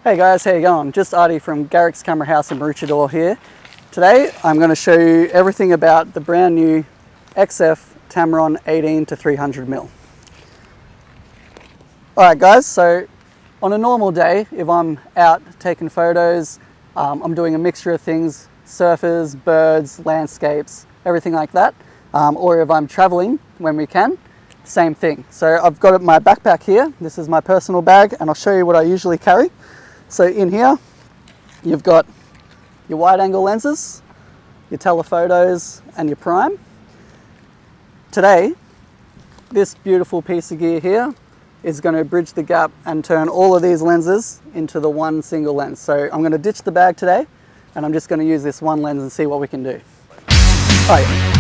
Hey guys, how you going? Just Ardi from Garrick's Camera House in Maroochydore here. Today I'm going to show you everything about the brand new XF Tamron 18 to 300mm. Alright guys, so on a normal day, if I'm out taking photos, I'm doing a mixture of things, surfers, birds, landscapes, everything like that. Or if I'm traveling when we can, same thing. So I've got my backpack here. This is my personal bag and I'll show you what I usually carry. So in here, you've got your wide angle lenses, your telephotos and your prime. Today, this beautiful piece of gear here is going to bridge the gap and turn all of these lenses into the one single lens. So I'm going to ditch the bag today and I'm just going to use this one lens and see what we can do. All right.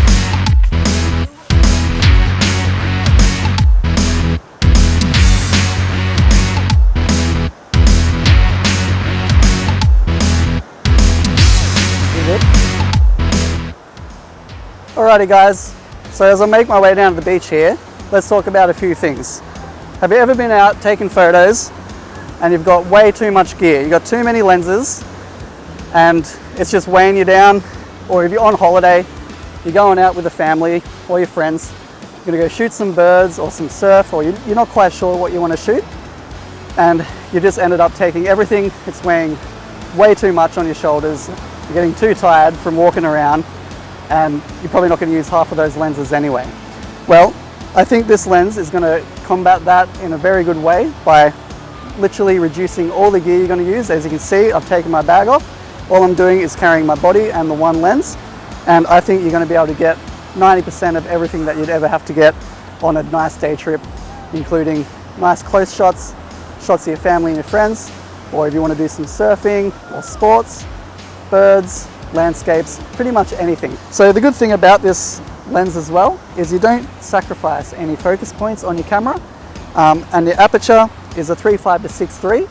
Alrighty guys, so as I make my way down to the beach here, let's talk about a few things. Have you ever been out taking photos and you've got way too much gear? You've got too many lenses and it's just weighing you down, or if you're on holiday, you're going out with a family or your friends, you're gonna go shoot some birds or some surf, or you're not quite sure what you want to shoot, and you just ended up taking everything. It's weighing way too much on your shoulders, you're getting too tired from walking around, and you're probably not going to use half of those lenses anyway. Well, I think this lens is going to combat that in a very good way by literally reducing all the gear you're going to use. As you can see, I've taken my bag off. All I'm doing is carrying my body and the one lens, and I think you're going to be able to get 90% of everything that you'd ever have to get on a nice day trip, including nice close shots, shots of your family and your friends, or if you want to do some surfing or sports, birds, landscapes, pretty much anything. So the good thing about this lens as well is you don't sacrifice any focus points on your camera, and the aperture is a 3.5 to 6.3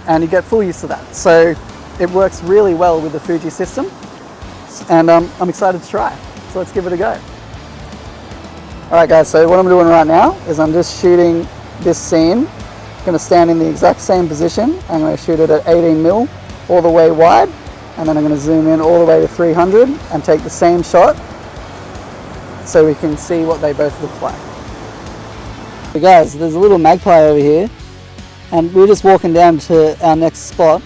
and you get full use of that. So it works really well with the Fuji system, and I'm excited to try. So let's give it a go. Alright guys, so what I'm doing right now is I'm just shooting this scene. I'm going to stand in the exact same position. I'm going to shoot it at 18mm all the way wide, and then I'm going to zoom in all the way to 300 and take the same shot so we can see what they both look like. So guys, there's a little magpie over here, and we were just walking down to our next spot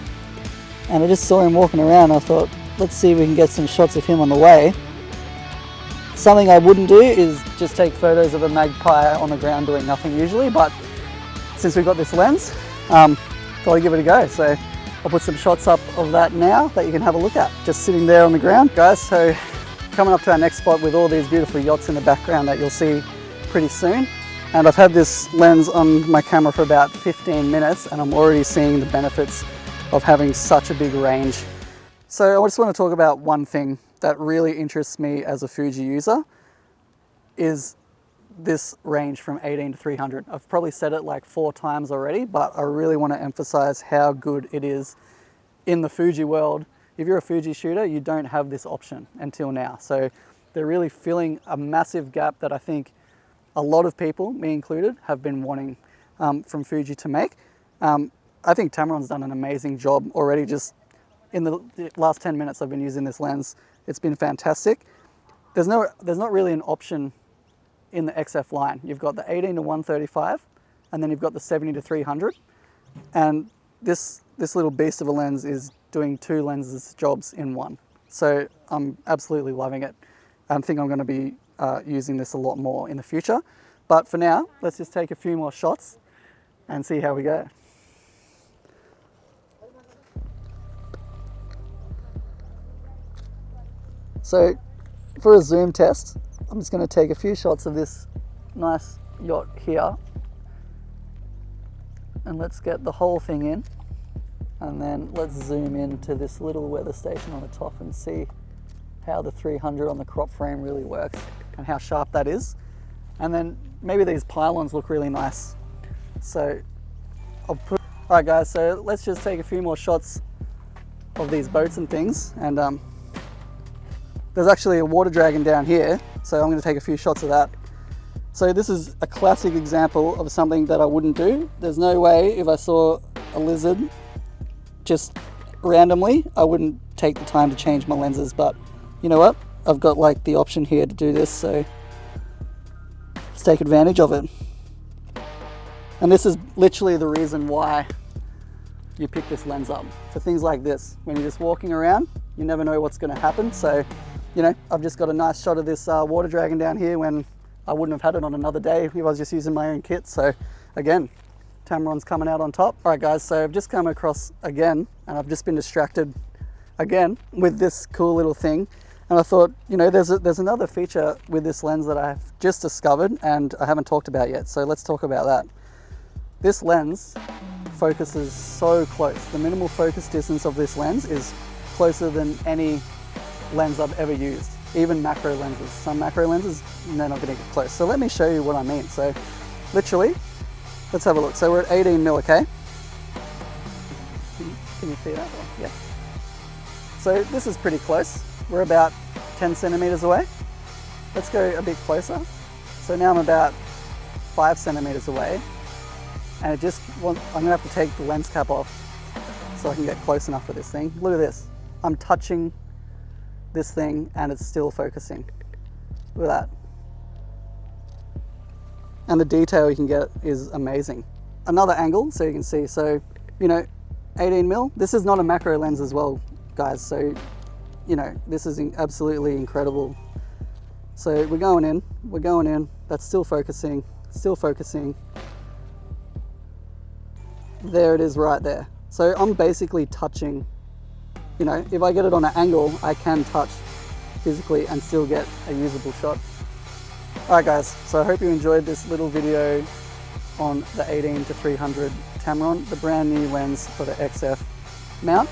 and I just saw him walking around. I thought, let's see if we can get some shots of him on the way. Something I wouldn't do is just take photos of a magpie on the ground doing nothing usually, but since we've got this lens, thought I'd give it a go. So I'll put some shots up of that now that you can have a look at, just sitting there on the ground. Guys, so coming up to our next spot with all these beautiful yachts in the background that you'll see pretty soon. And I've had this lens on my camera for about 15 minutes and I'm already seeing the benefits of having such a big range. So I just want to talk about one thing that really interests me as a Fuji user, is this range from 18 to 300. I've probably said it like 4 times already, but I really want to emphasize how good it is in the Fuji world. If you're a Fuji shooter, you don't have this option until now. So they're really filling a massive gap that I think a lot of people, me included, have been wanting from Fuji to make. I think Tamron's done an amazing job already. Just in the last 10 minutes I've been using this lens, it's been fantastic. There's not really an option in the XF line. You've got the 18 to 135 and then you've got the 70 to 300, and this little beast of a lens is doing 2 lenses jobs in one. So I'm absolutely loving it. I think I'm going to be using this a lot more in the future, but for now let's just take a few more shots and see how we go. So for a zoom test, I'm just going to take a few shots of this nice yacht here, and let's get the whole thing in, and then let's zoom into this little weather station on the top and see how the 300 on the crop frame really works and how sharp that is. And then maybe these pylons look really nice. So alright guys, so let's just take a few more shots of these boats and things, and there's actually a water dragon down here, so I'm going to take a few shots of that. So this is a classic example of something that I wouldn't do. There's no way if I saw a lizard just randomly, I wouldn't take the time to change my lenses, but you know what? I've got like the option here to do this, so let's take advantage of it. And this is literally the reason why you pick this lens up, for things like this. When you're just walking around, you never know what's going to happen. So, you know, I've just got a nice shot of this water dragon down here when I wouldn't have had it on another day if I was just using my own kit. So again, Tamron's coming out on top. All right guys, so I've just come across again, and I've just been distracted again with this cool little thing. And I thought, you know, there's another feature with this lens that I've just discovered and I haven't talked about yet. So let's talk about that. This lens focuses so close. The minimal focus distance of this lens is closer than any lens I've ever used, even macro lenses. Some macro lenses, they're not going to get close. So let me show you what I mean. So literally, let's have a look. So we're at 18 mil, okay? Can you see that? Yeah. So this is pretty close. We're about 10 centimeters away. Let's go a bit closer. So now I'm about 5 centimeters away. And I'm gonna have to take the lens cap off so I can get close enough for this thing. Look at this. I'm touching this thing and it's still focusing. Look at that. And the detail you can get is amazing. Another angle so you can see. So, you know, 18 mil. This is not a macro lens as well, guys. So, you know, this is absolutely incredible. So we're going in. That's still focusing. There it is right there. So I'm basically touching, you know, if I get it on an angle, I can touch physically and still get a usable shot. All right guys, so I hope you enjoyed this little video on the 18-300 Tamron, the brand new lens for the XF mount.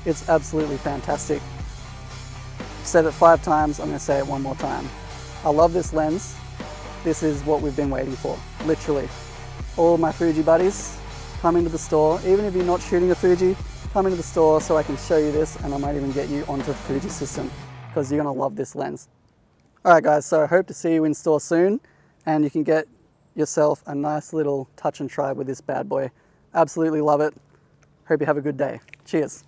It's absolutely fantastic. I've said it 5 times, I'm gonna say it one more time. I love this lens. This is what we've been waiting for, literally. All my Fuji buddies, come into the store. Even if you're not shooting a Fuji, come into the store so I can show you this, and I might even get you onto the Fuji system because you're gonna love this lens. All right guys, so I hope to see you in store soon, and you can get yourself a nice little touch and try with this bad boy. Absolutely love it. Hope you have a good day. Cheers.